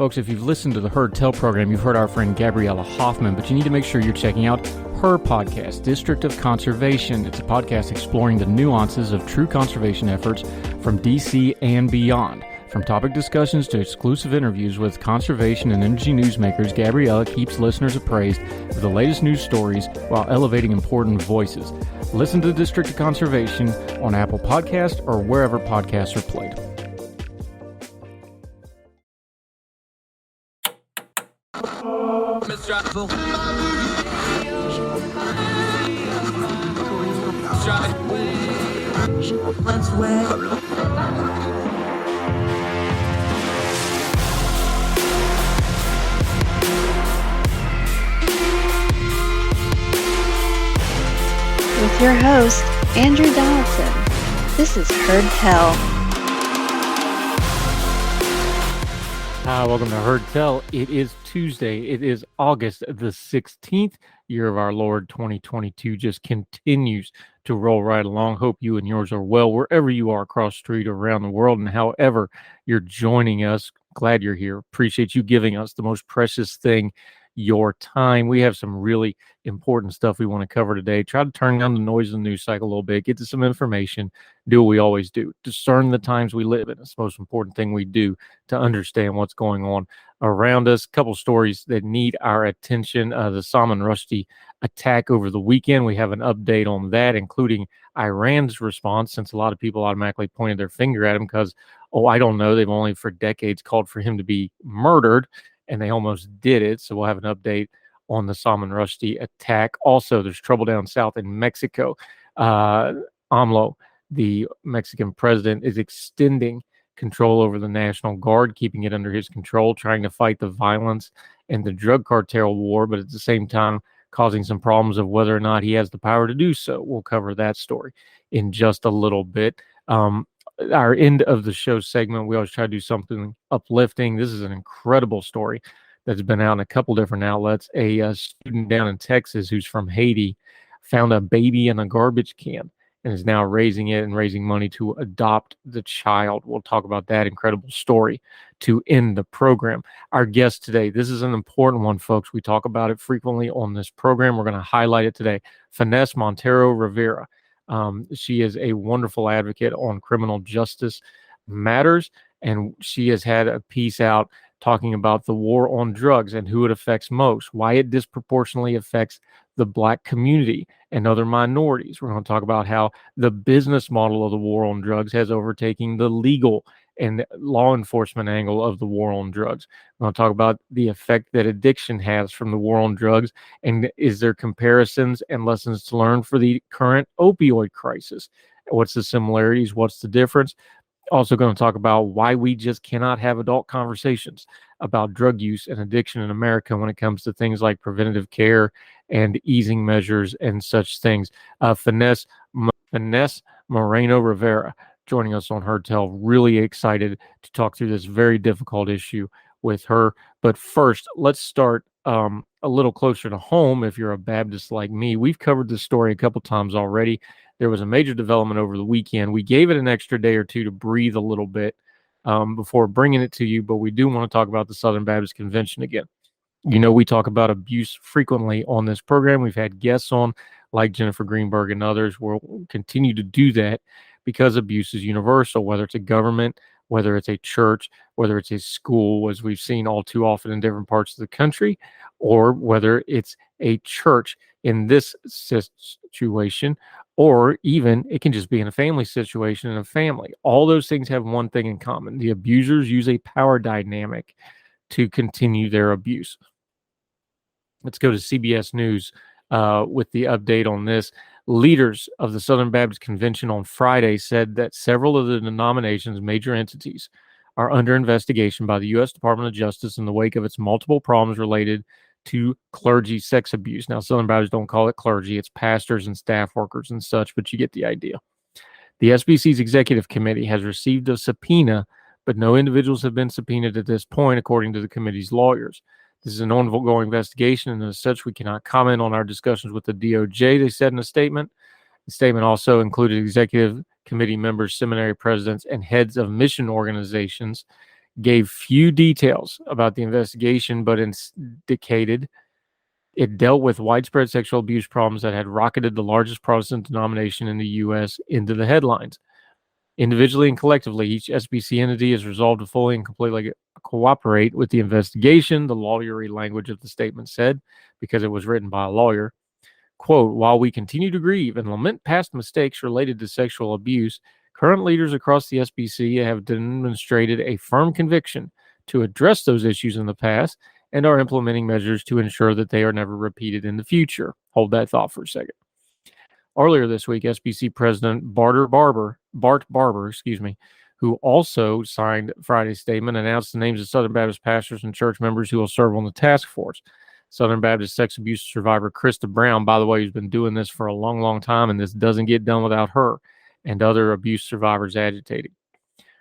Folks, if you've listened to the Heard Tell program, you've heard our friend Gabriella Hoffman, but you need to make sure you're checking out her podcast, District of Conservation. It's a podcast exploring the nuances of true conservation efforts from D.C. and beyond. From topic discussions to exclusive interviews with conservation and energy newsmakers, Gabriella keeps listeners appraised of the latest news stories while elevating important voices. Listen to the District of Conservation on Apple Podcasts or wherever podcasts are played. With your host, Andrew Donaldson. This is Heard Tell. Welcome to Heard Tell. It is Tuesday. It is August the 16th. Year of our Lord 2022 just continues to roll right along. Hope you and yours are well wherever you are across the street or around the world, and however you're joining us. Glad you're here. Appreciate you giving us the most precious thing, your time. We have some really important stuff we want to cover today. Try to turn down the noise of the news cycle a little bit, get to some information, do what we always do. Discern the times we live in. It's the most important thing we do to understand what's going on around us. A couple stories that need our attention. The Salman Rushdie attack over the weekend. We have an update on that, including Iran's response, since a lot of people automatically pointed their finger at him because, I don't know, they've only for decades called for him to be murdered, and they almost did it. So we'll have an update on the Salman Rushdie attack. Also, there's trouble down south in Mexico. AMLO, the Mexican president, is extending control over the National Guard, keeping it under his control, trying to fight the violence and the drug cartel war, but at the same time causing some problems of whether or not he has the power to do so. We'll cover that story in just a little bit. Our end of the show segment, we always try to do something uplifting. This is an incredible story that's been out in a couple different outlets. A student down in Texas who's from Haiti found a baby in a garbage can and is now raising it and raising money to adopt the child. We'll talk about that incredible story to end the program. Our guest today, this is an important one, folks. We talk about it frequently on this program. We're going to highlight it today. Finesse Moreno-Rivera. She is a wonderful advocate on criminal justice matters, and she has had a piece out talking about the war on drugs and who it affects most, why it disproportionately affects the Black community and other minorities. We're going to talk about how the business model of the war on drugs has overtaken the legal and law enforcement angle of the war on drugs. We're going to talk about the effect that addiction has from the war on drugs, and is there comparisons and lessons to learn for the current opioid crisis? What's the similarities? What's the difference? Also going to talk about why we just cannot have adult conversations about drug use and addiction in America when it comes to things like preventative care and easing measures and such things. Finesse Moreno-Rivera joining us on Heard Tell. Really excited to talk through this very difficult issue with her. But first, let's start a little closer to home. If you're a Baptist like me, we've covered this story a couple times already. There was a major development over the weekend. We gave it an extra day or two to breathe a little bit before bringing it to you, but we do want to talk about the Southern Baptist Convention again. You know, we talk about abuse frequently on this program. We've had guests on like Jennifer Greenberg and others. We'll continue to do that because abuse is universal, whether it's a government, whether it's a church, whether it's a school, as we've seen all too often in different parts of the country, or whether it's a church in this situation, or even it can just be in a family situation in a family. All those things have one thing in common. The abusers use a power dynamic to continue their abuse. Let's go to CBS News with the update on this. Leaders of the Southern Baptist Convention on Friday said that several of the denomination's major entities are under investigation by the U.S. Department of Justice in the wake of its multiple problems related to clergy sex abuse. Now, Southern Baptists don't call it clergy. It's pastors and staff workers and such, but you get the idea. The SBC's executive committee has received a subpoena, but no individuals have been subpoenaed at this point, according to the committee's lawyers. This is an ongoing investigation, and as such, we cannot comment on our discussions with the DOJ, they said in a statement. The statement also included executive committee members, seminary presidents, and heads of mission organizations gave few details about the investigation, but indicated it dealt with widespread sexual abuse problems that had rocketed the largest Protestant denomination in the U.S. into the headlines. Individually and collectively, each SBC entity is resolved to fully and completely cooperate with the investigation, the lawyery language of the statement said, because it was written by a lawyer. Quote, while we continue to grieve and lament past mistakes related to sexual abuse, current leaders across the SBC have demonstrated a firm conviction to address those issues in the past and are implementing measures to ensure that they are never repeated in the future. Hold that thought for a second. Earlier this week, SBC President Bart Barber, who also signed Friday's statement, announced the names of Southern Baptist pastors and church members who will serve on the task force. Southern Baptist sex abuse survivor Krista Brown, by the way, who's been doing this for a long, long time, and this doesn't get done without her and other abuse survivors agitating,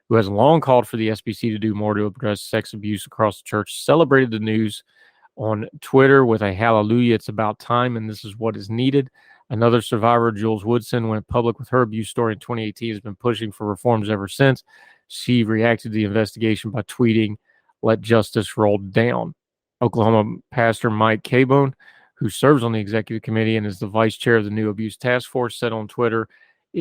who has long called for the SBC to do more to address sex abuse across the church, celebrated the news on Twitter with a hallelujah, it's about time, and this is what is needed. Another survivor, Jules Woodson, went public with her abuse story in 2018, has been pushing for reforms ever since. She reacted to the investigation by tweeting, "Let justice roll down." Oklahoma pastor Mike Cabone, who serves on the executive committee and is the vice chair of the new abuse task force, said on Twitter,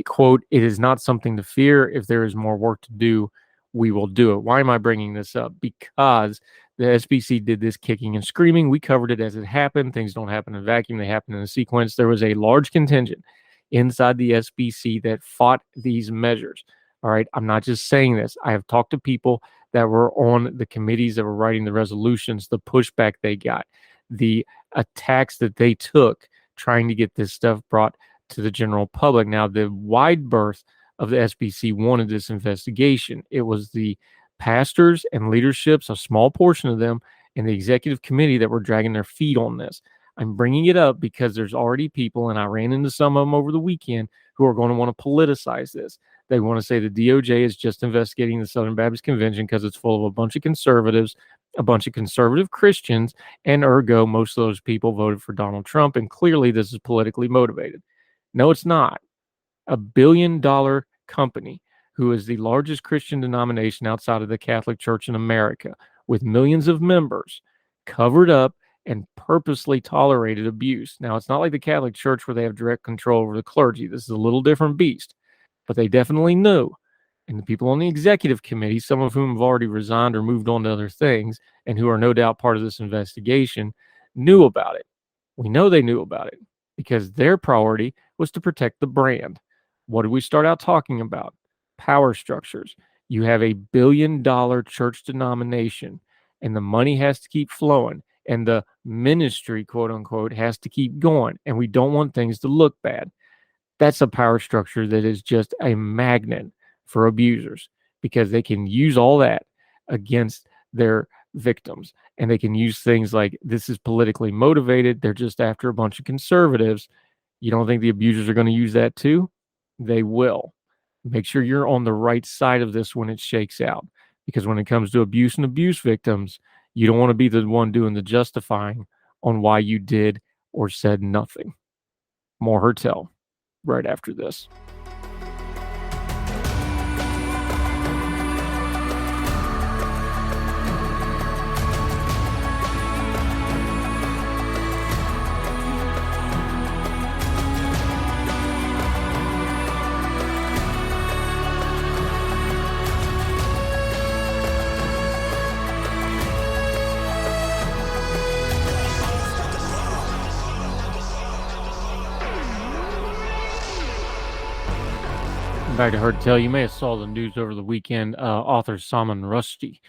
quote, "It is not something to fear. If there is more work to do, we will do it." Why am I bringing this up? Because the SBC did this kicking and screaming. We covered it as it happened. Things don't happen in a vacuum. They happen in a sequence. There was a large contingent inside the SBC that fought these measures. All right. I'm not just saying this. I have talked to people that were on the committees that were writing the resolutions, the pushback they got, the attacks that they took trying to get this stuff brought to the general public. Now, the wide berth of the SBC wanted this investigation. It was the pastors and leaderships, a small portion of them, and the executive committee that were dragging their feet on this. I'm bringing it up because there's already people, and I ran into some of them over the weekend, who are going to want to politicize this. They want to say the DOJ is just investigating the Southern Baptist Convention because it's full of a bunch of conservatives, a bunch of conservative Christians, and ergo, most of those people voted for Donald Trump, and clearly this is politically motivated. No, it's not. A billion-dollar company who is the largest Christian denomination outside of the Catholic Church in America, with millions of members, covered up and purposely tolerated abuse. Now, it's not like the Catholic Church where they have direct control over the clergy. This is a little different beast, but they definitely knew. And the people on the executive committee, some of whom have already resigned or moved on to other things, and who are no doubt part of this investigation, knew about it. We know they knew about it because their priority was to protect the brand. What did we start out talking about? Power structures. You have a billion-dollar church denomination, and the money has to keep flowing, and the ministry, quote unquote, has to keep going, and we don't want things to look bad. That's a power structure that is just a magnet for abusers because they can use all that against their victims, and they can use things like this is politically motivated. They're just after a bunch of conservatives. You don't think the abusers are going to use that too? They will. Make sure you're on the right side of this when it shakes out, because when it comes to abuse and abuse victims, you don't want to be the one doing the justifying on why you did or said nothing. More Hertel right after this. Back to Hertel. You may have saw the news over the weekend. Author Salman Rushdie,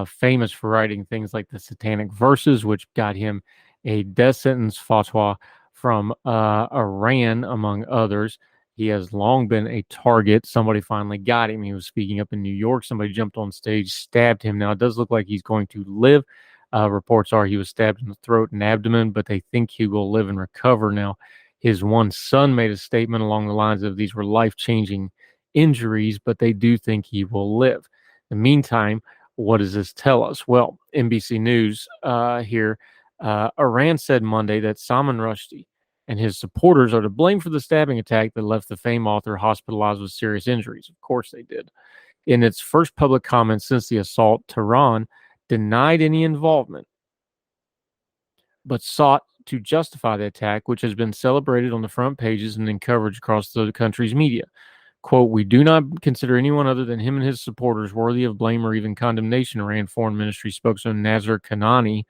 famous for writing things like the Satanic Verses, which got him a death sentence fatwa from Iran, among others. He has long been a target. Somebody finally got him. He was speaking up in New York. Somebody jumped on stage, stabbed him. Now, it does look like he's going to live. Reports are he was stabbed in the throat and abdomen, but they think he will live and recover. Now, his one son made a statement along the lines of these were life-changing injuries, but they do think he will live. In the meantime, what does this tell us? Well, NBC News here, Iran said Monday that Salman Rushdie and his supporters are to blame for the stabbing attack that left the famed author hospitalized with serious injuries. Of course they did. In its first public comments since the assault, Tehran denied any involvement, but sought to justify the attack, which has been celebrated on the front pages and in coverage across the country's media. Quote, "We do not consider anyone other than him and his supporters worthy of blame or even condemnation," Iran Foreign Ministry spokesman Nazar Kanani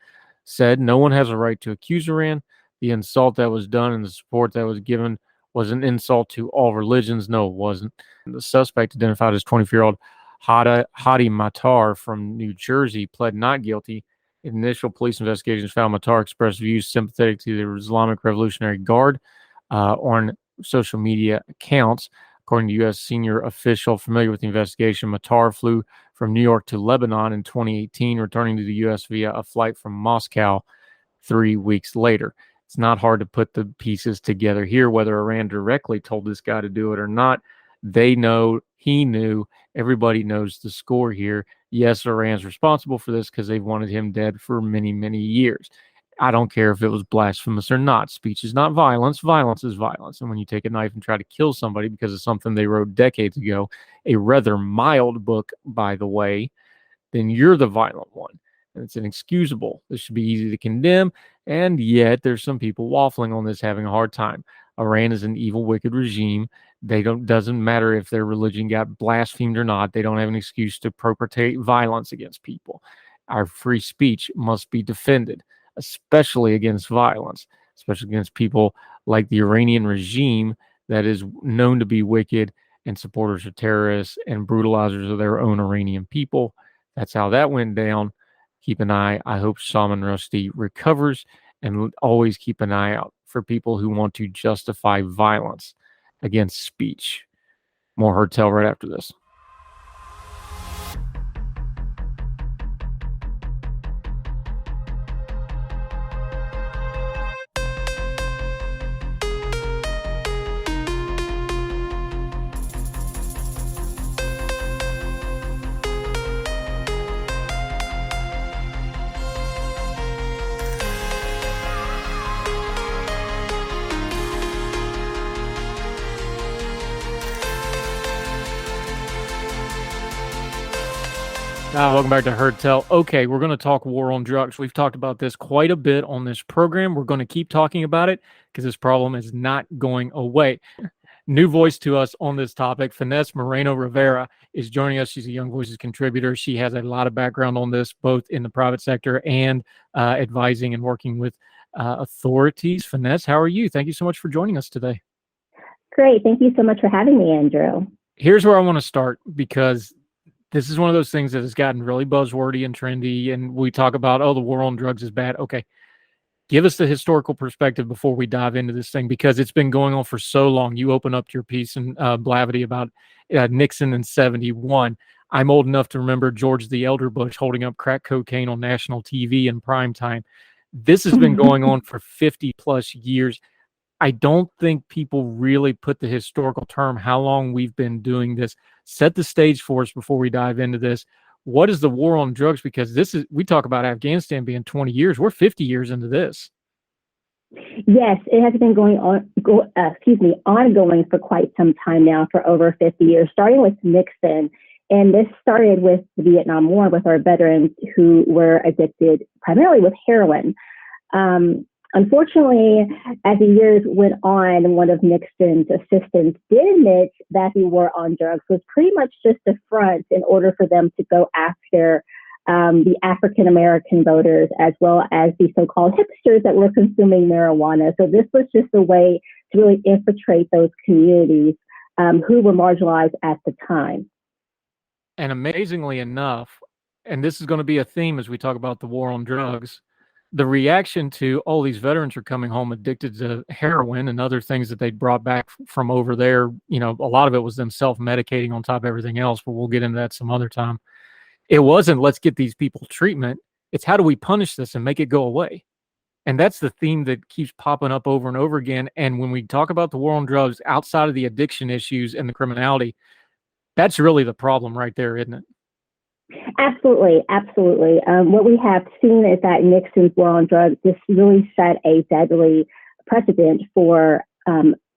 said. "No one has a right to accuse Iran. The insult that was done and the support that was given was an insult to all religions." No, it wasn't. The suspect, identified as 24-year-old Hadi Matar from New Jersey, pled not guilty. Initial police investigations found Matar expressed views sympathetic to the Islamic Revolutionary Guard on social media accounts. According to U.S. senior official familiar with the investigation, Matar flew from New York to Lebanon in 2018, returning to the U.S. via a flight from Moscow 3 weeks later. It's not hard to put the pieces together here, whether Iran directly told this guy to do it or not. They know, he knew, everybody knows the score here. Yes, Iran's responsible for this because they've wanted him dead for many, many years. I don't care if it was blasphemous or not. Speech is not violence. Violence is violence. And when you take a knife and try to kill somebody because of something they wrote decades ago, a rather mild book, by the way, then you're the violent one. And it's inexcusable. This should be easy to condemn. And yet there's some people waffling on this, having a hard time. Iran is an evil, wicked regime. Doesn't matter if their religion got blasphemed or not. They don't have an excuse to perpetrate violence against people. Our free speech must be defended, especially against violence, especially against people like the Iranian regime that is known to be wicked and supporters of terrorists and brutalizers of their own Iranian people. That's how that went down. Keep an eye. I hope Salman Rushdie recovers, and always keep an eye out for people who want to justify violence against speech. More Heard Tell right after this. Welcome back to Heard Tell. Okay, we're going to talk war on drugs. We've talked about this quite a bit on this program. We're going to keep talking about it because this problem is not going away. New voice to us on this topic, Finesse Moreno-Rivera, is joining us. She's a Young Voices contributor. She has a lot of background on this, both in the private sector and advising and working with authorities. Finesse, how are you? Thank you so much for joining us today. Great. Thank you so much for having me, Andrew. Here's where I want to start, because this is one of those things that has gotten really buzzwordy and trendy, and we talk about, oh, the war on drugs is bad. Okay, give us the historical perspective before we dive into this thing, because it's been going on for so long. You open up your piece in Blavity about Nixon in 71. I'm old enough to remember George the Elder Bush holding up crack cocaine on national TV in prime time. This has been going on for 50 plus years. I don't think people really put the historical term, how long we've been doing this. Set the stage for us before we dive into this. What is the war on drugs? Because this is, we talk about Afghanistan being 20 years. We're 50 years into this. Yes, it has been ongoing for quite some time now, for over 50 years, starting with Nixon. And this started with the Vietnam War, with our veterans who were addicted primarily with heroin. Unfortunately, as the years went on, one of Nixon's assistants did admit that the war on drugs was pretty much just a front in order for them to go after the African-American voters, as well as the so-called hipsters that were consuming marijuana. So this was just a way to really infiltrate those communities who were marginalized at the time. And amazingly enough, and this is going to be a theme as we talk about the war on drugs, the reaction to, oh, these veterans are coming home addicted to heroin and other things that they brought back from over there. You know, a lot of it was them self-medicating on top of everything else, but we'll get into that some other time. It wasn't, let's get these people treatment. It's, how do we punish this and make it go away? And that's the theme that keeps popping up over and over again. And when we talk about the war on drugs, outside of the addiction issues and the criminality, that's really the problem right there, isn't it? Absolutely, absolutely. What we have seen is that Nixon's war on drugs just really set a deadly precedent for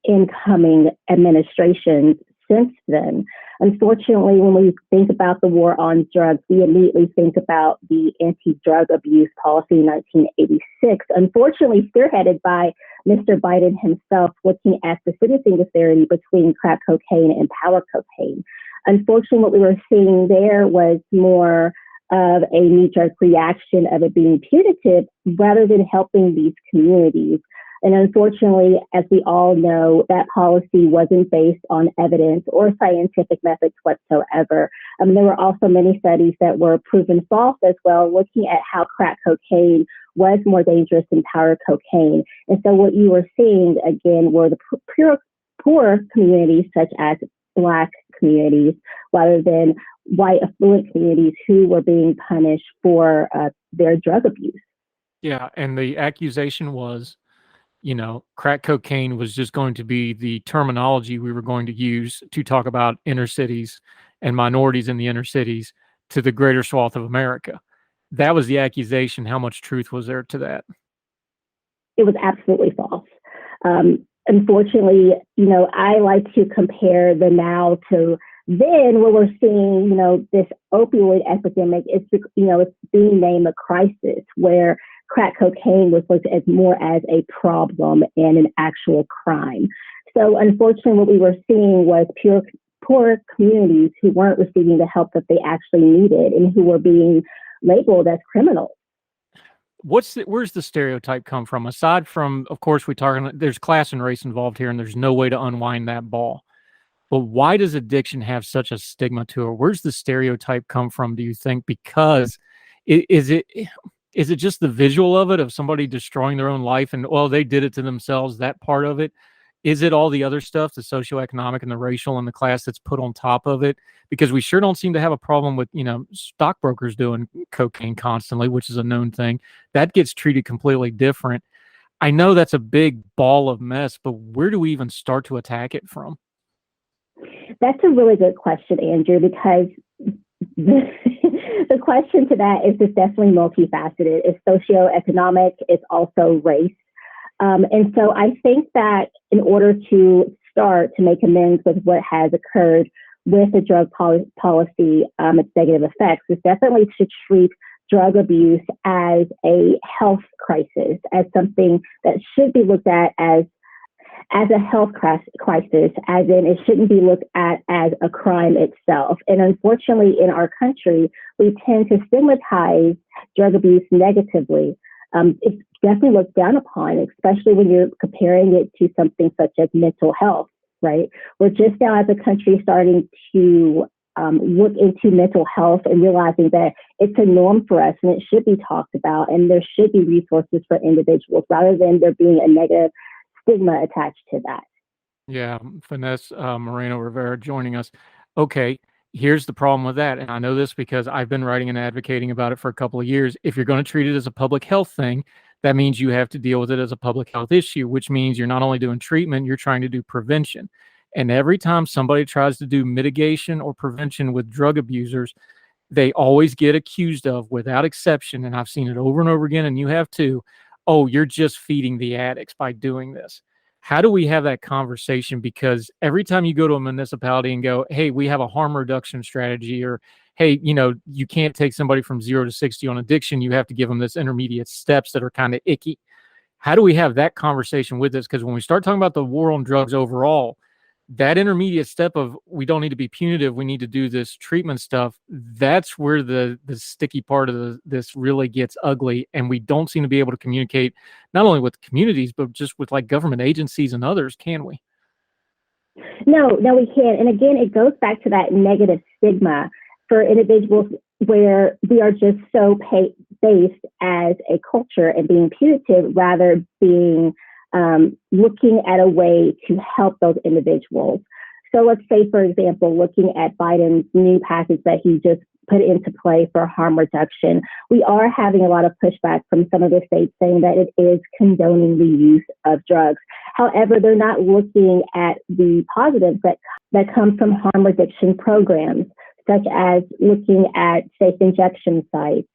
incoming administrations since then. Unfortunately, when we think about the war on drugs, we immediately think about the anti-drug abuse policy in 1986, unfortunately spearheaded by Mr. Biden himself, looking at the sentencing disparity between crack cocaine and powder cocaine. Unfortunately, what we were seeing there was more of a knee-jerk reaction of it being punitive rather than helping these communities. And unfortunately, as we all know, that policy wasn't based on evidence or scientific methods whatsoever. There were also many studies that were proven false as well, looking at how crack cocaine was more dangerous than powder cocaine. And so what you were seeing, again, were the poor communities, such as Black communities, rather than white affluent communities who were being punished for their drug abuse. Yeah, and the accusation was, crack cocaine was just going to be the terminology we were going to use to talk about inner cities and minorities in the inner cities to the greater swath of America. That was the accusation. How much truth was there to that? It was absolutely false. Unfortunately, I like to compare the now to then, where we're seeing, this opioid epidemic. It's being named a crisis, where crack cocaine was looked at more as a problem and an actual crime. So unfortunately, what we were seeing was poor communities who weren't receiving the help that they actually needed and who were being labeled as criminals. Where's the stereotype come from? Aside from, of course, there's class and race involved here, and there's no way to unwind that ball. But why does addiction have such a stigma to it? Where's the stereotype come from, do you think? Because is it just the visual of it, of somebody destroying their own life and, well, they did it to themselves, that part of it? Is it all the other stuff, the socioeconomic and the racial and the class that's put on top of it? Because we sure don't seem to have a problem with, stockbrokers doing cocaine constantly, which is a known thing. That gets treated completely different. I know that's a big ball of mess, but where do we even start to attack it from? That's a really good question, Andrew, because the question to that is just definitely multifaceted. It's socioeconomic, it's also race. And so I think that in order to start to make amends with what has occurred with the drug policy, its negative effects, is definitely to treat drug abuse as a health crisis, as something that should be looked at as a health crisis, as in it shouldn't be looked at as a crime itself. And unfortunately, in our country, we tend to stigmatize drug abuse negatively. It's definitely looked down upon, especially when you're comparing it to something such as mental health, right? We're just now as a country starting to look into mental health and realizing that it's a norm for us and it should be talked about, and there should be resources for individuals rather than there being a negative stigma attached to that. Yeah, Finesse Moreno-Rivera joining us. Okay, here's the problem with that. And I know this because I've been writing and advocating about it for a couple of years. If you're going to treat it as a public health thing, that means you have to deal with it as a public health issue, which means you're not only doing treatment, you're trying to do prevention. And every time somebody tries to do mitigation or prevention with drug abusers, they always get accused of, without exception, and I've seen it over and over again, and you have too, oh, you're just feeding the addicts by doing this. How do we have that conversation? Because every time you go to a municipality and go, hey, we have a harm reduction strategy, or hey, you can't take somebody from 0 to 60 on addiction, you have to give them this intermediate steps that are kind of icky. How do we have that conversation with this? Because when we start talking about the war on drugs overall, that intermediate step of we don't need to be punitive, we need to do this treatment stuff, that's where the sticky part of this really gets ugly. And we don't seem to be able to communicate not only with communities, but just with like government agencies and others, can we? No, we can't. And again, it goes back to that negative stigma for individuals where we are just so based as a culture and being punitive rather being looking at a way to help those individuals. So let's say, for example, looking at Biden's new package that he just put into play for harm reduction, we are having a lot of pushback from some of the states saying that it is condoning the use of drugs. However, they're not looking at the positives that come from harm reduction programs, such as looking at safe injection sites,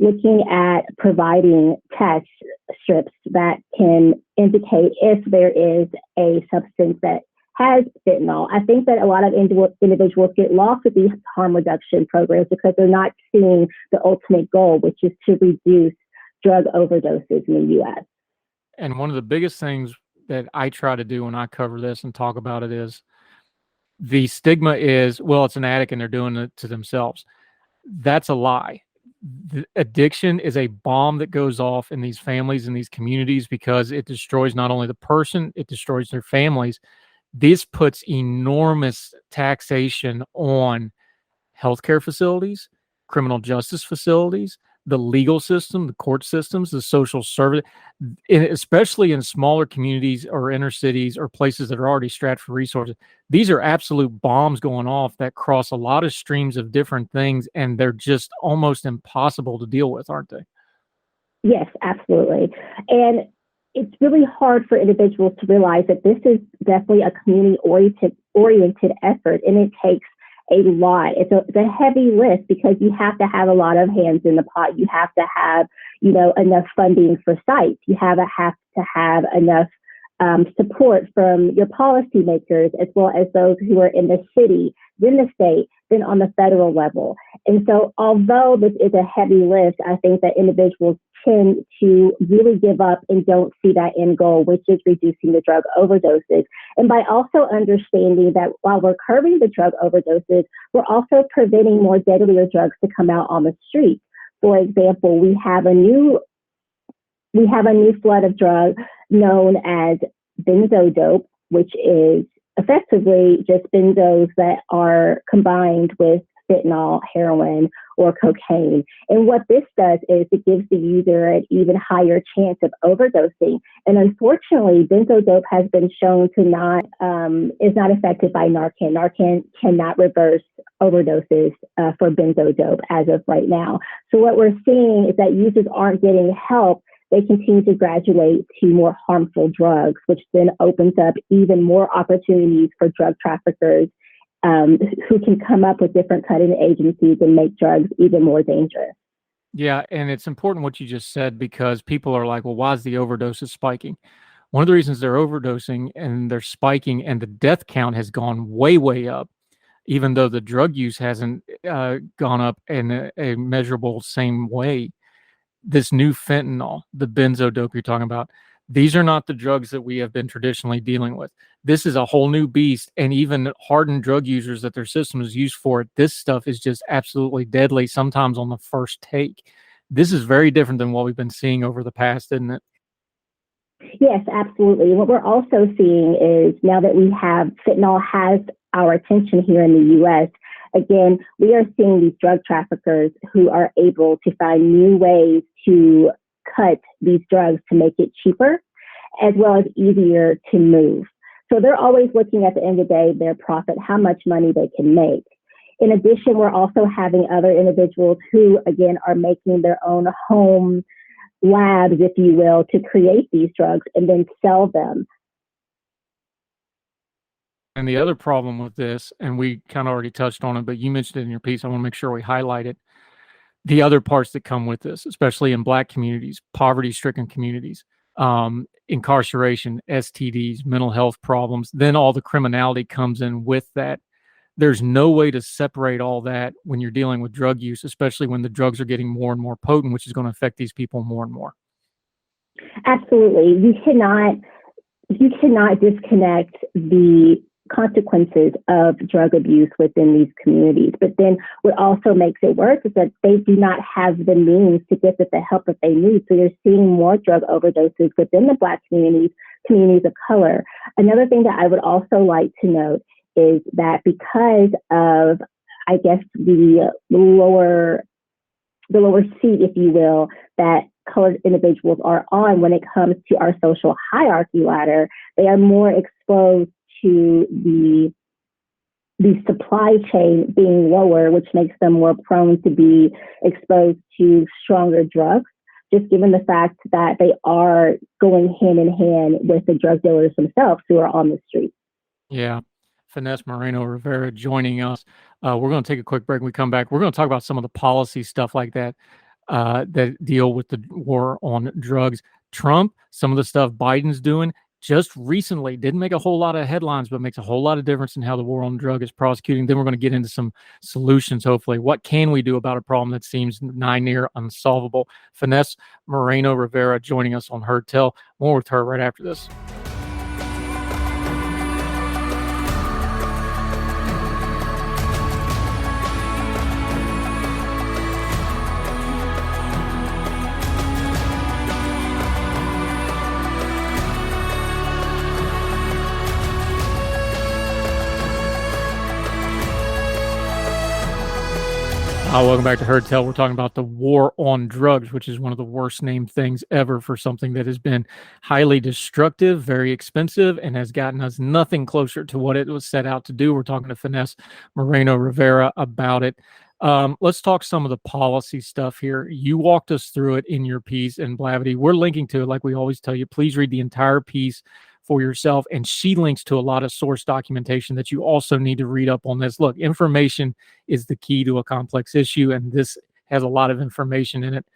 looking at providing test strips that can indicate if there is a substance that has fentanyl. I think that a lot of individuals get lost with these harm reduction programs because they're not seeing the ultimate goal, which is to reduce drug overdoses in the U.S. And one of the biggest things that I try to do when I cover this and talk about it is the stigma is, well, it's an addict and they're doing it to themselves. That's a lie. The addiction is a bomb that goes off in these families and these communities because it destroys not only the person, it destroys their families. This puts enormous taxation on healthcare facilities, criminal justice facilities, the legal system, the court systems, the social service, especially in smaller communities or inner cities or places that are already strapped for resources. These are absolute bombs going off that cross a lot of streams of different things, and they're just almost impossible to deal with, aren't they? Yes, absolutely. And it's really hard for individuals to realize that this is definitely a community-oriented effort, and it takes a lot. It's a heavy lift because you have to have a lot of hands in the pot. You have to have, enough funding for sites. You have to have enough support from your policymakers, as well as those who are in the city, then the state, then on the federal level. And so although this is a heavy lift, I think that individuals tend to really give up and don't see that end goal, which is reducing the drug overdoses. And by also understanding that while we're curbing the drug overdoses, we're also preventing more deadlier drugs to come out on the street. For example, we have a new flood of drugs known as benzodope, which is effectively just benzos that are combined with fentanyl, heroin, or cocaine. And what this does is it gives the user an even higher chance of overdosing. And unfortunately, benzodope has been shown to is not affected by Narcan. Narcan cannot reverse overdoses for benzodope as of right now. So what we're seeing is that users aren't getting help. They continue to graduate to more harmful drugs, which then opens up even more opportunities for drug traffickers who can come up with different cutting agencies and make drugs even more dangerous. Yeah, and it's important what you just said because people are like, well, why is the overdoses spiking? One of the reasons they're overdosing and they're spiking and the death count has gone way, way up, even though the drug use hasn't gone up in a measurable same way. This new fentanyl, the benzodope you're talking about, these are not the drugs that we have been traditionally dealing with. This is a whole new beast, and even hardened drug users that their system is used for it, this stuff is just absolutely deadly, sometimes on the first take. This is very different than what we've been seeing over the past, isn't it? Yes, absolutely. What we're also seeing is now that fentanyl has our attention here in the U.S., again, we are seeing these drug traffickers who are able to find new ways to cut these drugs to make it cheaper, as well as easier to move. So they're always looking at the end of the day, their profit, how much money they can make. In addition, we're also having other individuals who, again, are making their own home labs, if you will, to create these drugs and then sell them. And the other problem with this, and we kind of already touched on it, but you mentioned it in your piece, I want to make sure we highlight it. The other parts that come with this, especially in Black communities, poverty-stricken communities, incarceration, STDs, mental health problems, then all the criminality comes in with that. There's no way to separate all that when you're dealing with drug use, especially when the drugs are getting more and more potent, which is going to affect these people more and more. Absolutely. You cannot disconnect the consequences of drug abuse within these communities. But then what also makes it worse is that they do not have the means to get the help that they need. So you're seeing more drug overdoses within the Black communities of color. Another thing that I would also like to note is that because of, I guess, the lower seat, if you will, that colored individuals are on when it comes to our social hierarchy ladder, they are more exposed to the supply chain being lower, which makes them more prone to be exposed to stronger drugs, just given the fact that they are going hand in hand with the drug dealers themselves who are on the street. Yeah. Finesse Moreno-Rivera joining us. We're going to take a quick break. When we come back, we're going to talk about some of the policy stuff like that that deal with the war on drugs. Trump, some of the stuff Biden's doing, just recently, didn't make a whole lot of headlines, but makes a whole lot of difference in how the war on drug is prosecuting. Then we're going to get into some solutions, hopefully. What can we do about a problem that seems nigh near unsolvable? Finesse Moreno-Rivera joining us on Heard Tell. More with her right after this. Welcome back to Heard Tell. We're talking about the war on drugs, which is one of the worst named things ever for something that has been highly destructive, very expensive, and has gotten us nothing closer to what it was set out to do. We're talking to Finesse Moreno-Rivera about it. Let's talk some of the policy stuff here. You walked us through it in your piece, and Blavity, we're linking to it like we always tell you. Please read the entire piece for yourself, and she links to a lot of source documentation that you also need to read up on this. Look, information is the key to a complex issue, and this has a lot of information in it.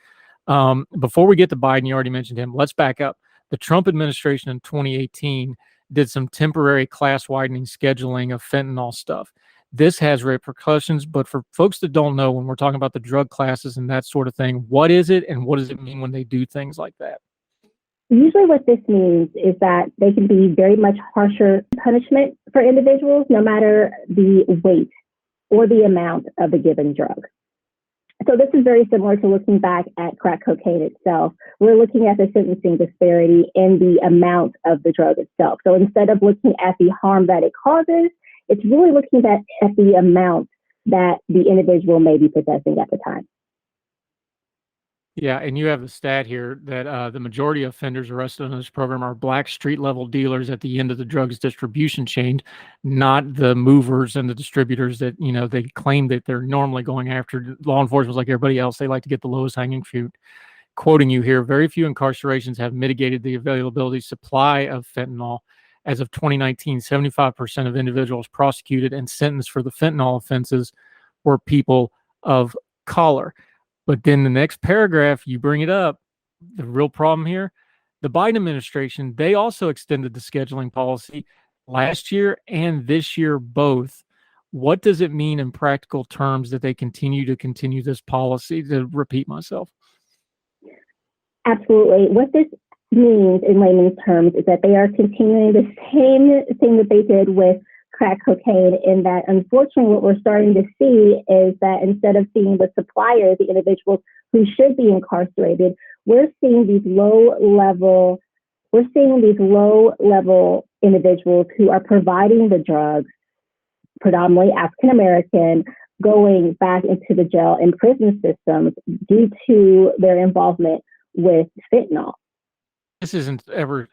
Before we get to Biden, you already mentioned him. Let's back up. The Trump administration in 2018 did some temporary class-widening scheduling of fentanyl stuff. This has repercussions, but for folks that don't know, when we're talking about the drug classes and that sort of thing, what is it and what does it mean when they do things like that? Usually what this means is that they can be very much harsher punishment for individuals, no matter the weight or the amount of the given drug. So this is very similar to looking back at crack cocaine itself. We're looking at the sentencing disparity in the amount of the drug itself. So instead of looking at the harm that it causes, it's really looking at the amount that the individual may be possessing at the time. Yeah, and you have the stat here that the majority of offenders arrested in this program are black street-level dealers at the end of the drugs distribution chain, not the movers and the distributors that, you know, they claim that they're normally going after. Law enforcement's like everybody else. They like to get the lowest hanging fruit. Quoting you here, very few incarcerations have mitigated the availability supply of fentanyl. As of 2019, 75% of individuals prosecuted and sentenced for the fentanyl offenses were people of color. But then the next paragraph, you bring it up, the real problem here, the Biden administration, they also extended the scheduling policy last year and this year both. What does it mean in practical terms that they continue this policy, to repeat myself? Absolutely. What this means in layman's terms is that they are continuing the same thing that they did with crack cocaine, in that unfortunately what we're starting to see is that instead of seeing the suppliers, the individuals who should be incarcerated, we're seeing these low level individuals who are providing the drugs, predominantly African American, going back into the jail and prison systems due to their involvement with fentanyl. This isn't ever,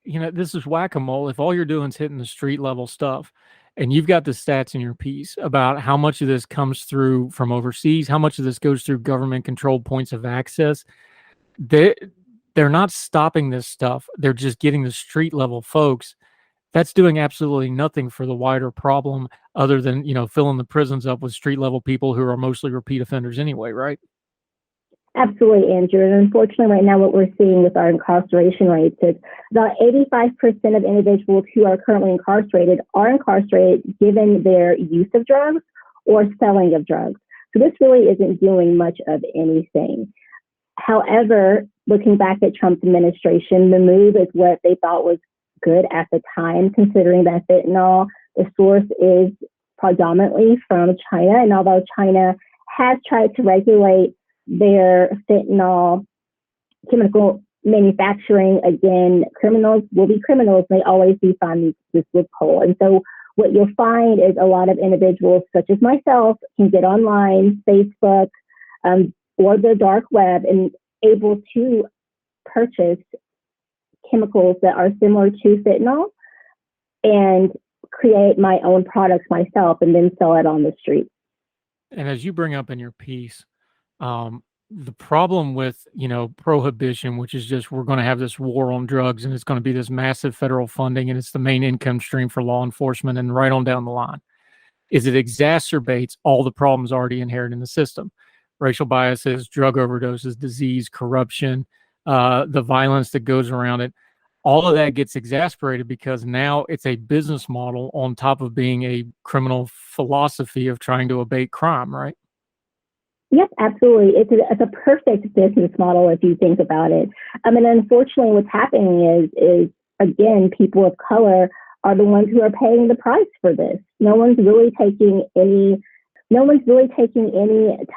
this is whack-a-mole. If all you're doing is hitting the street level stuff, and you've got the stats in your piece about how much of this comes through from overseas, how much of this goes through government-controlled points of access, they're not stopping this stuff. They're just getting the street level folks. That's doing absolutely nothing for the wider problem other than, filling the prisons up with street level people who are mostly repeat offenders anyway, right? Absolutely, Andrew. And unfortunately, right now, what we're seeing with our incarceration rates is about 85% of individuals who are currently incarcerated are incarcerated given their use of drugs or selling of drugs. So this really isn't doing much of anything. However, looking back at Trump's administration, the move is what they thought was good at the time, considering that fentanyl, the source is predominantly from China. And although China has tried to regulate their fentanyl chemical manufacturing, again, criminals will be criminals. They always do find this loophole. And so what you'll find is a lot of individuals, such as myself, can get online, Facebook, or the dark web, and able to purchase chemicals that are similar to fentanyl and create my own products myself and then sell it on the street. And as you bring up in your piece, the problem with, prohibition, which is just we're going to have this war on drugs and it's going to be this massive federal funding and it's the main income stream for law enforcement and right on down the line, is it exacerbates all the problems already inherent in the system. Racial biases, drug overdoses, disease, corruption, the violence that goes around it. all of that gets exasperated because now it's a business model on top of being a criminal philosophy of trying to abate crime, right? Yes, absolutely. It's a perfect business model if you think about it. I mean, unfortunately, what's happening is again, people of color are the ones who are paying the price for this. No one's really taking any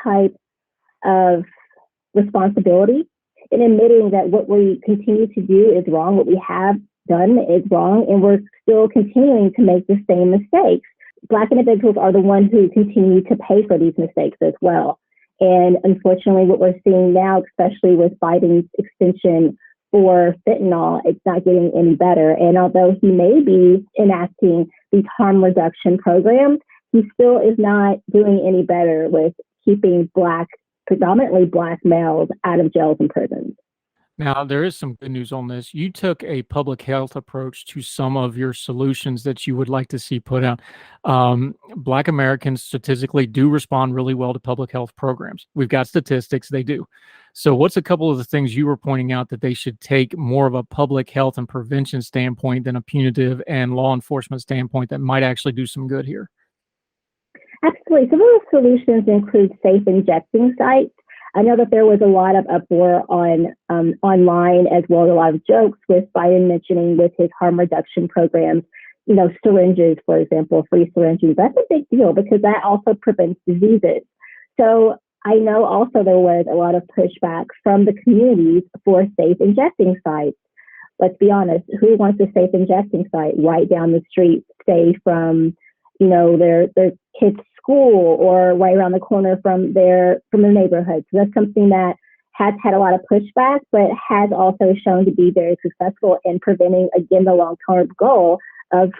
type of responsibility in admitting that what we continue to do is wrong, what we have done is wrong, and we're still continuing to make the same mistakes. Black individuals are the ones who continue to pay for these mistakes as well. And unfortunately, what we're seeing now, especially with Biden's extension for fentanyl, it's not getting any better. And although he may be enacting these harm reduction programs, he still is not doing any better with keeping predominantly Black males out of jails and prisons. Now, there is some good news on this. You took a public health approach to some of your solutions that you would like to see put out. Black Americans statistically do respond really well to public health programs. We've got statistics, they do. So what's a couple of the things you were pointing out that they should take more of a public health and prevention standpoint than a punitive and law enforcement standpoint that might actually do some good here? Absolutely. Some of the solutions include safe injecting sites. I know that there was a lot of uproar online, as well as a lot of jokes with Biden mentioning with his harm reduction programs, syringes, for example, free syringes. That's a big deal because that also prevents diseases. So I know also there was a lot of pushback from the communities for safe injecting sites. Let's be honest, who wants a safe injecting site right down the street, say from, their kids' school or right around the corner from their neighborhood? So that's something that has had a lot of pushback, but has also shown to be very successful in preventing, again, the long-term goal of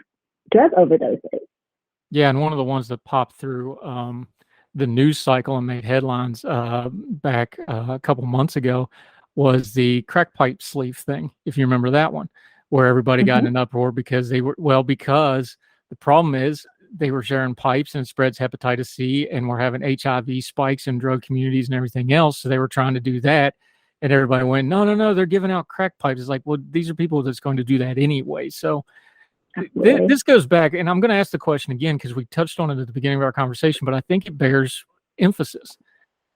drug overdoses. Yeah, and one of the ones that popped through the news cycle and made headlines back a couple months ago was the crack pipe sleeve thing, if you remember that one, where everybody got in an uproar because because the problem is they were sharing pipes and it spreads hepatitis C, and we're having HIV spikes in drug communities and everything else. So they were trying to do that. And everybody went, no, they're giving out crack pipes. It's like, well, these are people that's going to do that anyway. So this goes back, and I'm going to ask the question again because we touched on it at the beginning of our conversation, but I think it bears emphasis.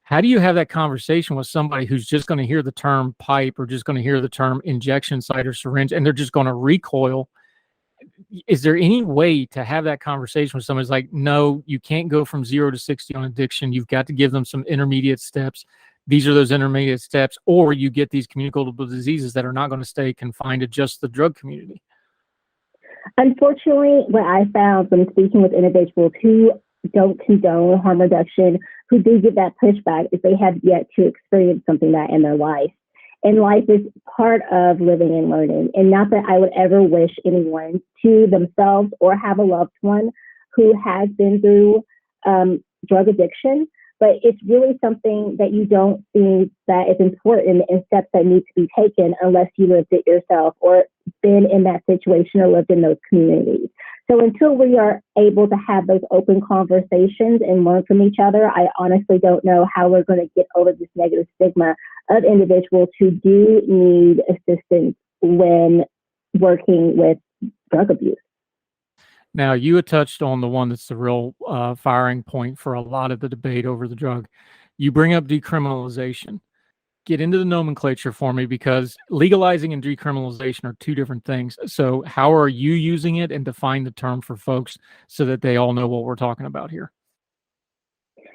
How do you have that conversation with somebody who's just going to hear the term pipe or just going to hear the term injection site or syringe, and they're just going to recoil? Is there any way to have that conversation with somebody who's like, no, you can't go from 0 to 60 on addiction. You've got to give them some intermediate steps. These are those intermediate steps, or you get these communicable diseases that are not going to stay confined to just the drug community. Unfortunately, what I found when speaking with individuals who don't condone harm reduction, who do give that pushback, is they have yet to experience something like that in their life. And life is part of living and learning. And not that I would ever wish anyone to themselves or have a loved one who has been through drug addiction, but it's really something that you don't see that is important and steps that need to be taken unless you lived it yourself or been in that situation or lived in those communities. So until we are able to have those open conversations and learn from each other, I honestly don't know how we're going to get over this negative stigma of individuals who do need assistance when working with drug abuse. Now, you had touched on the one that's the real firing point for a lot of the debate over the drug. You bring up decriminalization. Get into the nomenclature for me, because legalizing and decriminalization are two different things. So how are you using it, and define the term for folks so that they all know what we're talking about here?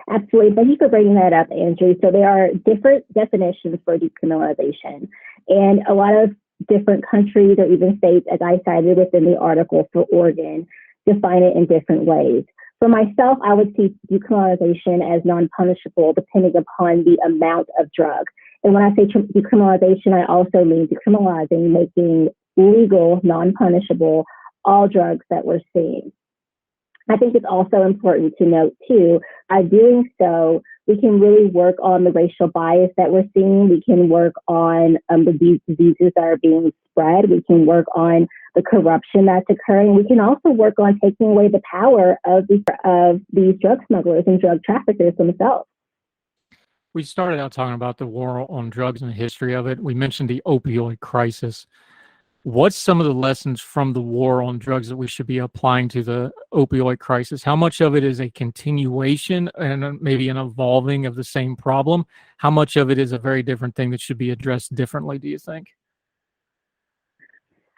Absolutely. Thank you for bringing that up, Andrew. So there are different definitions for decriminalization, and a lot of different countries or even states, as I cited within the article for Oregon, define it in different ways. For myself, I would see decriminalization as non-punishable depending upon the amount of drug. And when I say decriminalization, I also mean decriminalizing, making legal, non-punishable, all drugs that we're seeing. I think it's also important to note, too, by doing so, we can really work on the racial bias that we're seeing. We can work on the diseases that are being spread. We can work on the corruption that's occurring. We can also work on taking away the power of these drug smugglers and drug traffickers themselves. We started out talking about the war on drugs and the history of it. We mentioned the opioid crisis. What's some of the lessons from the war on drugs that we should be applying to the opioid crisis? How much of it is a continuation and maybe an evolving of the same problem? How much of it is a very different thing that should be addressed differently, do you think?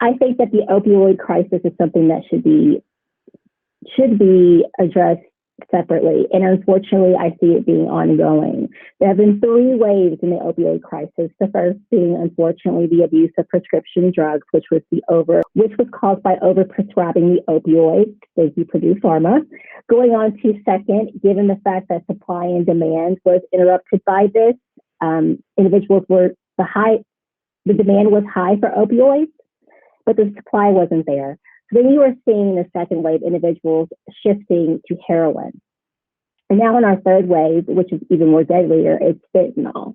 I think that the opioid crisis is something that should be addressed separately. And unfortunately, I see it being ongoing. There have been three waves in the opioid crisis. The first being, unfortunately, the abuse of prescription drugs, which was caused by overprescribing the opioids. Thank you, Purdue Pharma. Going on to second, given the fact that supply and demand was interrupted by this, the demand was high for opioids, but the supply wasn't there. So then you are seeing the second wave individuals shifting to heroin. And now in our third wave, which is even more deadlier, it's fentanyl,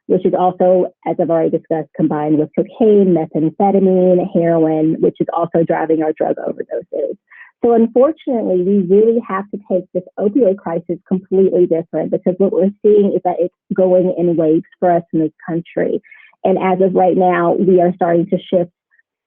which is also, as I've already discussed, combined with cocaine, methamphetamine, heroin, which is also driving our drug overdoses. So unfortunately, we really have to take this opioid crisis completely different, because what we're seeing is that it's going in waves for us in this country. And as of right now, we are starting to shift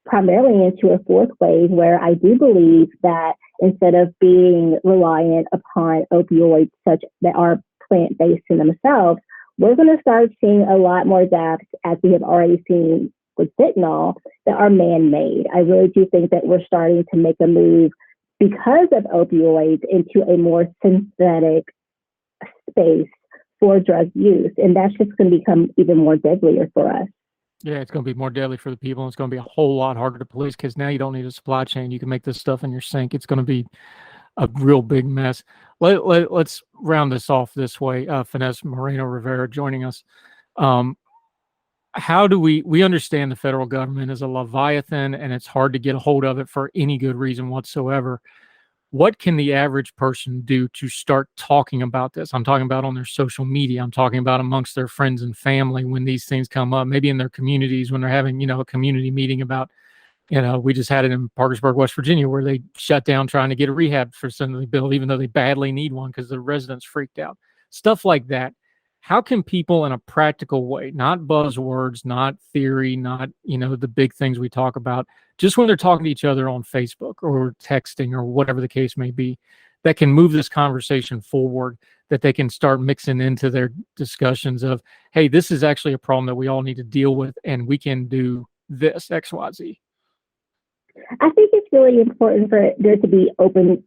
primarily into a fourth wave, where I do believe that instead of being reliant upon opioids such that are plant-based in themselves, we're going to start seeing a lot more deaths, as we have already seen with fentanyl, that are man-made. I really do think that we're starting to make a move because of opioids into a more synthetic space for drug use. And that's just going to become even more deadlier for us. Yeah, it's going to be more deadly for the people, and it's going to be a whole lot harder to police, because now you don't need a supply chain. You can make this stuff in your sink. It's going to be a real big mess. Let's round this off this way. Finesse Moreno-Rivera joining us. How do we understand the federal government is a leviathan, and it's hard to get a hold of it for any good reason whatsoever. What can the average person do to start talking about this? I'm talking about on their social media. I'm talking about amongst their friends and family when these things come up, maybe in their communities when they're having, a community meeting about, we just had it in Parkersburg, West Virginia, where they shut down trying to get a rehab facility built, even though they badly need one because the residents freaked out. Stuff like that. How can people in a practical way, not buzzwords, not theory, not, the big things we talk about, just when they're talking to each other on Facebook or texting or whatever the case may be, that can move this conversation forward, that they can start mixing into their discussions of, hey, this is actually a problem that we all need to deal with, and we can do this, XYZ? I think it's really important for there to be open,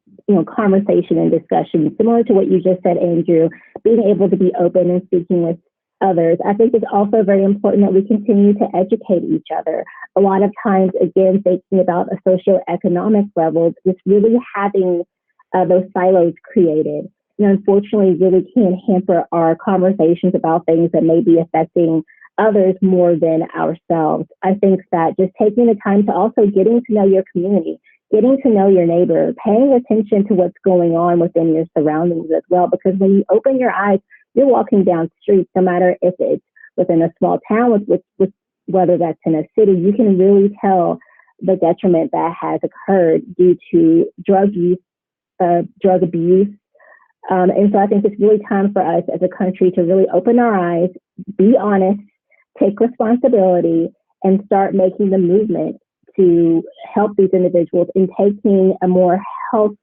conversation and discussion, similar to what you just said, Andrew, being able to be open and speaking with others. I think it's also very important that we continue to educate each other. A lot of times, again, thinking about a socioeconomic level, just really having those silos created, unfortunately really can hamper our conversations about things that may be affecting others more than ourselves. I think that just taking the time to also getting to know your community, getting to know your neighbor, paying attention to what's going on within your surroundings as well, because when you open your eyes, you're walking down streets, no matter if it's within a small town, with whether that's in a city, you can really tell the detriment that has occurred due to drug use, drug abuse. And so I think it's really time for us as a country to really open our eyes, be honest, take responsibility, and start making the movement to help these individuals in taking a more health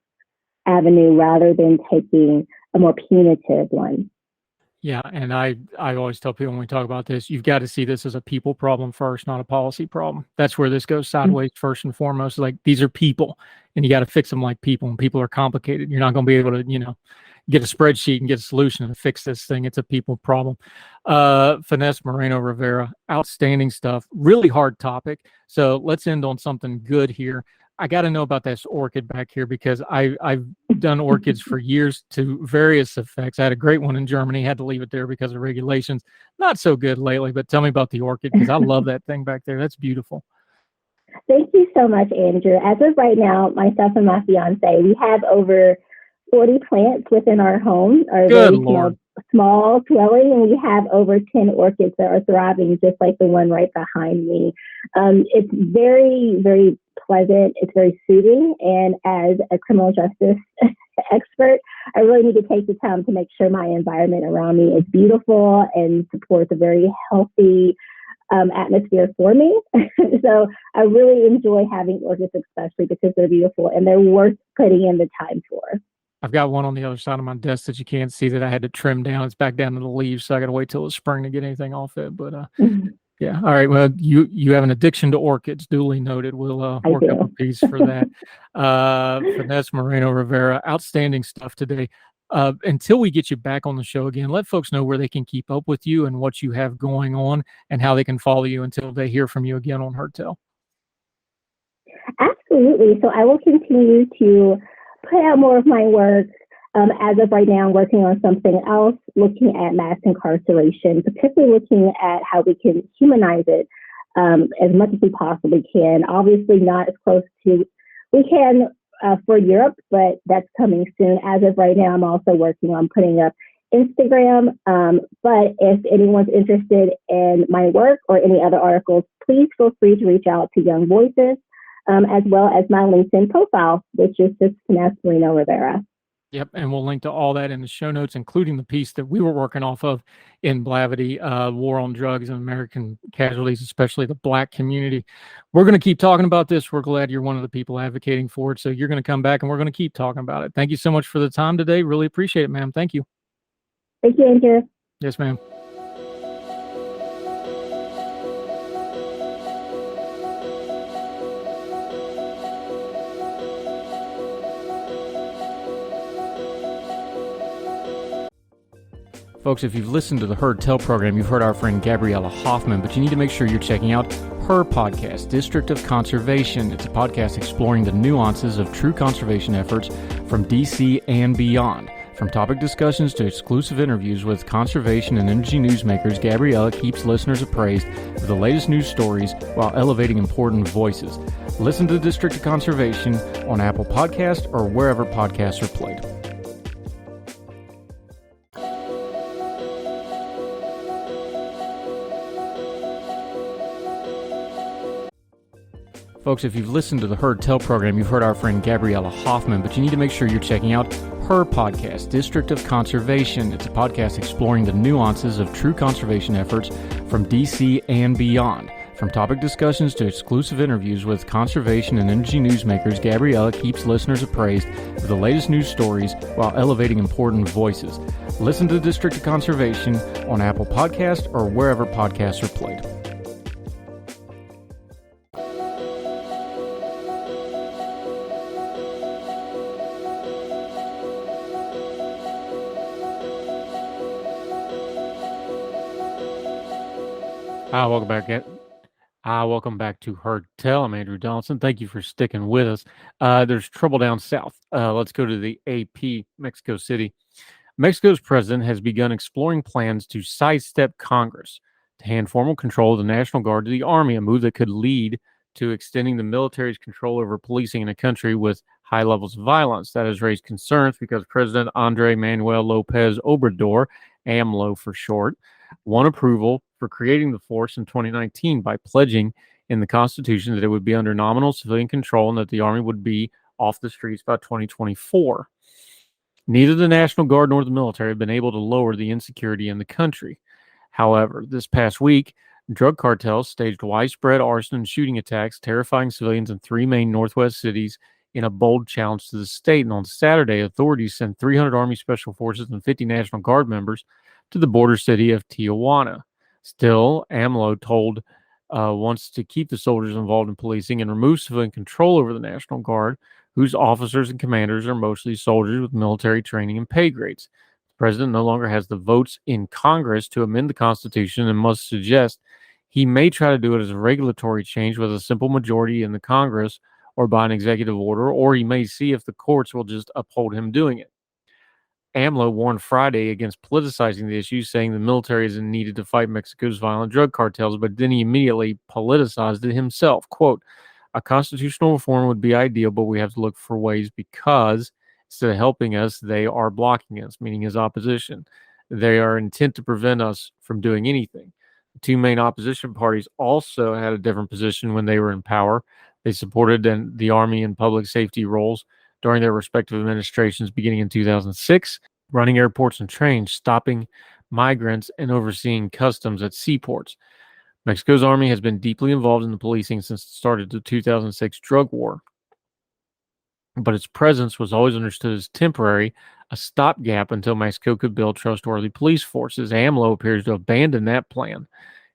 avenue rather than taking a more punitive one. Yeah, and I always tell people when we talk about this, you've got to see this as a people problem first, not a policy problem. That's where this goes sideways first and foremost. Like, these are people, and you got to fix them like people, and people are complicated. You're not going to be able to, get a spreadsheet and get a solution and fix this thing. It's a people problem. Finesse Moreno-Rivera, outstanding stuff. Really hard topic. So let's end on something good here. I got to know about this orchid back here, because I've done orchids for years to various effects. I had a great one in Germany, had to leave it there because of regulations. Not so good lately, but tell me about the orchid, because I love that thing back there. That's beautiful. Thank you so much, Andrew. As of right now, myself and my fiance, we have over 40 plants within our home, our Good very Lord. small dwelling, and we have over 10 orchids that are thriving, just like the one right behind me. It's very, very pleasant. It's very soothing. And as a criminal justice expert, I really need to take the time to make sure my environment around me is beautiful and supports a very healthy atmosphere for me. So I really enjoy having orchids, especially because they're beautiful and they're worth putting in the time for. I've got one on the other side of my desk that you can't see that I had to trim down. It's back down to the leaves, so I got to wait till it's spring to get anything off it. But yeah, all right. Well, you have an addiction to orchids, duly noted. We'll work up a piece for that. Finesse Moreno-Rivera, outstanding stuff today. Until we get you back on the show again, let folks know where they can keep up with you and what you have going on and how they can follow you until they hear from you again on Heard Tell. Absolutely. So I will continue to put out more of my work. As of right now, I'm working on something else, looking at mass incarceration, particularly looking at how we can humanize it as much as we possibly can. Obviously not as close to we can for Europe, but that's coming soon. As of right now, I'm also working on putting up Instagram. But if anyone's interested in my work or any other articles, please feel free to reach out to Young Voices, as well as my LinkedIn profile, which is just Finesse Moreno-Rivera. Yep, and we'll link to all that in the show notes, including the piece that we were working off of in Blavity, War on Drugs and American Casualties, especially the Black community. We're going to keep talking about this. We're glad you're one of the people advocating for it, so you're going to come back and we're going to keep talking about it. Thank you so much for the time today. Really appreciate it, ma'am. Thank you. Thank you, Andrew. Yes, ma'am. Folks, if you've listened to the Heard Tell program, you've heard our friend Gabriella Hoffman, but you need to make sure you're checking out her podcast, District of Conservation. It's a podcast exploring the nuances of true conservation efforts from DC and beyond. From topic discussions to exclusive interviews with conservation and energy newsmakers, Gabriella keeps listeners appraised of the latest news stories while elevating important voices. Listen to District of Conservation on Apple Podcasts or wherever podcasts are played. Folks, if you've listened to the Heard Tell program, you've heard our friend Gabriella Hoffman, but you need to make sure you're checking out her podcast, District of Conservation. It's a podcast exploring the nuances of true conservation efforts from DC and beyond. From topic discussions to exclusive interviews with conservation and energy newsmakers, Gabriella keeps listeners appraised of the latest news stories while elevating important voices. Listen to District of Conservation on Apple Podcasts or wherever podcasts are played. Welcome back to Heard Tell. I'm Andrew Donaldson. Thank you for sticking with us. There's trouble down south. Let's go to the AP, Mexico City. Mexico's president has begun exploring plans to sidestep Congress to hand formal control of the National Guard to the Army, a move that could lead to extending the military's control over policing in a country with high levels of violence. That has raised concerns because President Andrés Manuel López Obrador, AMLO for short, won approval for creating the force in 2019 by pledging in the Constitution that it would be under nominal civilian control and that the Army would be off the streets by 2024. Neither the National Guard nor the military have been able to lower the insecurity in the country. However, this past week, drug cartels staged widespread arson and shooting attacks, terrifying civilians in 3 main Northwest cities in a bold challenge to the state. And on Saturday, authorities sent 300 Army Special Forces and 50 National Guard members to the border city of Tijuana. Still, AMLO wants to keep the soldiers involved in policing and remove civilian control over the National Guard, whose officers and commanders are mostly soldiers with military training and pay grades. The president no longer has the votes in Congress to amend the Constitution and must suggest he may try to do it as a regulatory change with a simple majority in the Congress or by an executive order, or he may see if the courts will just uphold him doing it. AMLO warned Friday against politicizing the issue, saying the military isn't needed to fight Mexico's violent drug cartels, but then he immediately politicized it himself. Quote, a constitutional reform would be ideal, but we have to look for ways because instead of helping us, they are blocking us, meaning his opposition. They are intent to prevent us from doing anything. The 2 main opposition parties also had a different position when they were in power. They supported the Army in public safety roles during their respective administrations beginning in 2006, running airports and trains, stopping migrants, and overseeing customs at seaports. Mexico's army has been deeply involved in the policing since the start of the 2006 drug war, but its presence was always understood as temporary, a stopgap until Mexico could build trustworthy police forces. AMLO appears to abandon that plan,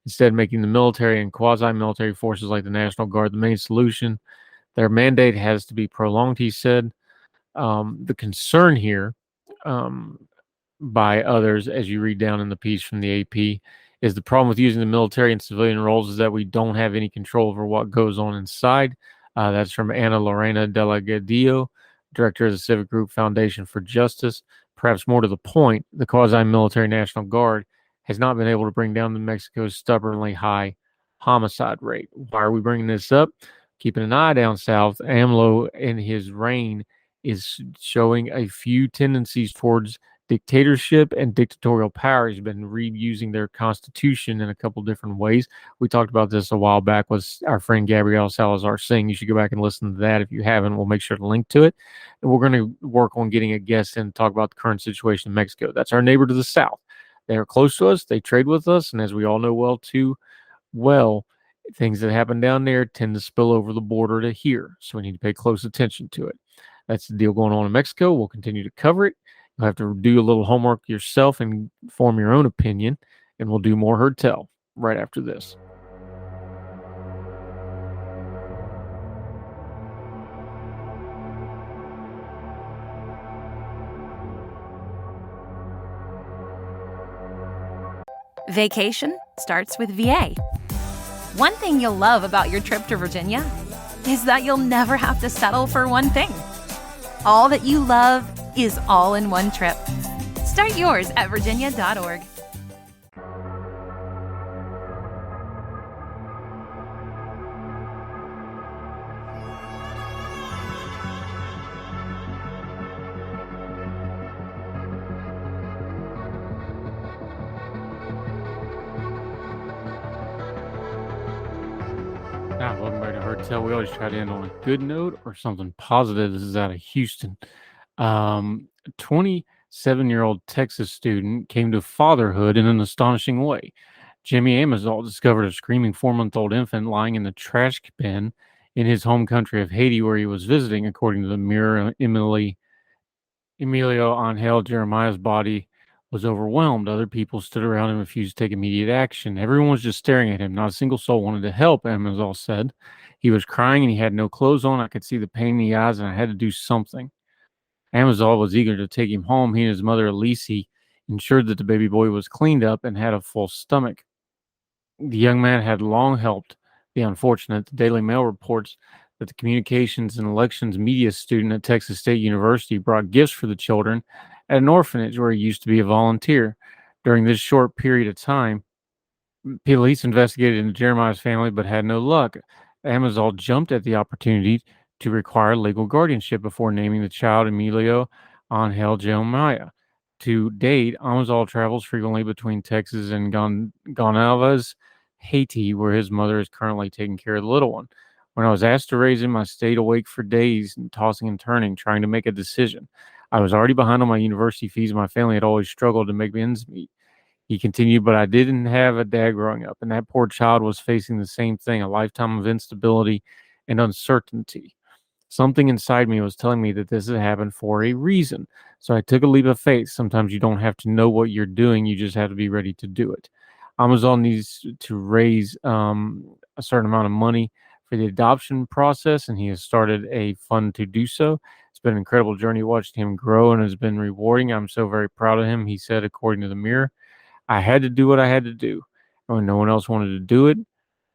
instead making the military and quasi-military forces like the National Guard the main solution. Their mandate has to be prolonged, he said. The concern here, by others, as you read down in the piece from the AP, is the problem with using the military and civilian roles is that we don't have any control over what goes on inside. That's from Ana Lorena Delegadillo, director of the Civic Group Foundation for Justice. Perhaps more to the point, the quasi-military National Guard has not been able to bring down the Mexico's stubbornly high homicide rate. Why are we bringing this up? Keeping an eye down south, AMLO in his reign is showing a few tendencies towards dictatorship and dictatorial power. He's been reusing their constitution in a couple different ways. We talked about this a while back with our friend Gabrielle Salazar Singh. You should go back and listen to that if you haven't. We'll make sure to link to it. And we're going to work on getting a guest in to talk about the current situation in Mexico. That's our neighbor to the south. They are close to us. They trade with us. And as we all know well, too well, things that happen down there tend to spill over the border to here. So we need to pay close attention to it. That's the deal going on in Mexico. We'll continue to cover it. You'll have to do a little homework yourself and form your own opinion, and we'll do more Heard Tell right after this. Vacation starts with VA. One thing you'll love about your trip to Virginia is that you'll never have to settle for one thing. All that you love is all in one trip. Start yours at virginia.org. Welcome back to Heard Tell. We always try to end on a good note or something positive. This is out of Houston. 27-year-old Texas student came to fatherhood in an astonishing way. Jimmy Amazol discovered a screaming 4-month-old infant lying in the trash bin in his home country of Haiti, where he was visiting. According to the Mirror, Emilio Angel Jeremiah's body was overwhelmed. Other people stood around and refused to take immediate action. Everyone was just staring at him. Not a single soul wanted to help, Amazol said. He was crying and he had no clothes on. I could see the pain in the eyes and I had to do something. Amazol was eager to take him home. He and his mother, Elise, ensured that the baby boy was cleaned up and had a full stomach. The young man had long helped the unfortunate. The Daily Mail reports that the communications and elections media student at Texas State University brought gifts for the children at an orphanage where he used to be a volunteer. During this short period of time, police investigated into Jeremiah's family but had no luck. Amazol jumped at the opportunity to require legal guardianship before naming the child Emilio Angel Jeremiah. To date, Amazol travels frequently between Texas and Gonalves, Haiti, where his mother is currently taking care of the little one. When I was asked to raise him, I stayed awake for days, tossing and turning, trying to make a decision. I was already behind on my university fees. My family had always struggled to make ends meet. He continued, but I didn't have a dad growing up, and that poor child was facing the same thing, a lifetime of instability and uncertainty. Something inside me was telling me that this had happened for a reason. So I took a leap of faith. Sometimes you don't have to know what you're doing. You just have to be ready to do it. Amazon needs to raise a certain amount of money for the adoption process, and he has started a fund to do so. It's been an incredible journey watching him grow and has been rewarding. I'm so very proud of him, he said, according to the Mirror. I had to do what I had to do when no one else wanted to do it,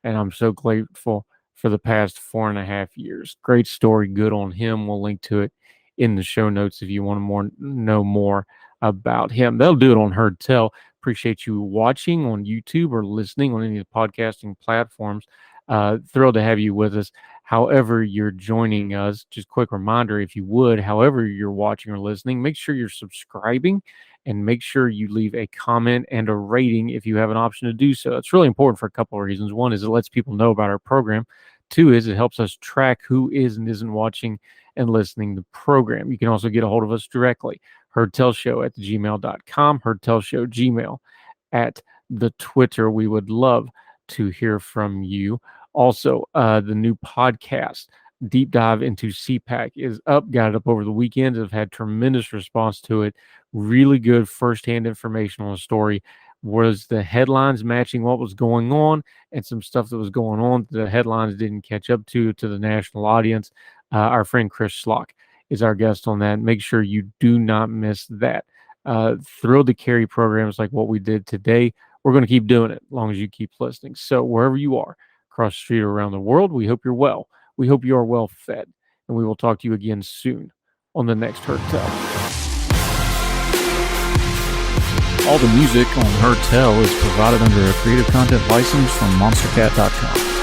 and I'm so grateful for the past 4.5 years. Great story. Good on him. We'll link to it in the show notes if you want to know more about him. They'll do it on Heard Tell. Appreciate you watching on YouTube or listening on any of the podcasting platforms. Thrilled to have you with us. However you're joining us, just quick reminder, if you would, however you're watching or listening, make sure you're subscribing and make sure you leave a comment and a rating if you have an option to do so. It's really important for a couple of reasons. One is it lets people know about our program. Two is it helps us track who is and isn't watching and listening to the program. You can also get a hold of us directly. HeardTellShow@gmail.com. HeardTellShow Gmail at the Twitter. We would love to hear from you. Also, the new podcast, Deep Dive into CPAC, is up. Got it up over the weekend. I've had tremendous response to it. Really good firsthand information on the story. Was the headlines matching what was going on, and some stuff that was going on the headlines didn't catch up to the national audience. Our friend Chris Schlock is our guest on that. Make sure you do not miss that. Thrilled to carry programs like what we did today. We're going to keep doing it as long as you keep listening. So wherever you are, across the street or around the world, we hope you're well. We hope you are well fed, and we will talk to you again soon on the next Heard Tell. All the music on Heard Tell is provided under a Creative Content license from monstercat.com.